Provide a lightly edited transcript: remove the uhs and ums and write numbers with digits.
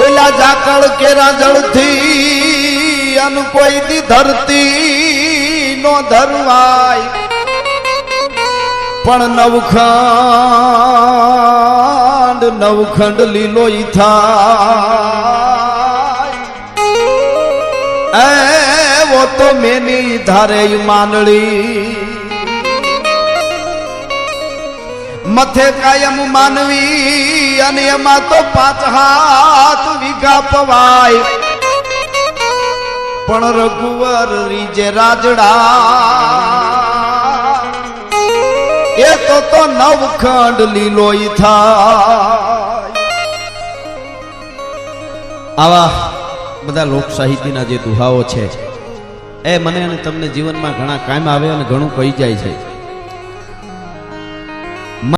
ઓલા ઝાકળ કેરા જળથી અન કોઈ દી ધરતી નો ધરવાય પણ નવખંડ લીલો થાય એવો તો મેની ધારે માંડળી મથે કાયમ માનવી અને એમાં તો 5 હાથ વીઘા પવાય પણ રઘુવર રીજે રાજડા એ તો નવખંડ લીલોય થાય। આવા બધા લોક સાહિત્યના જે દુહાઓ છે એ મને અને તમને જીવનમાં ઘણા કામ આવે અને ઘણું કહી જાય છે।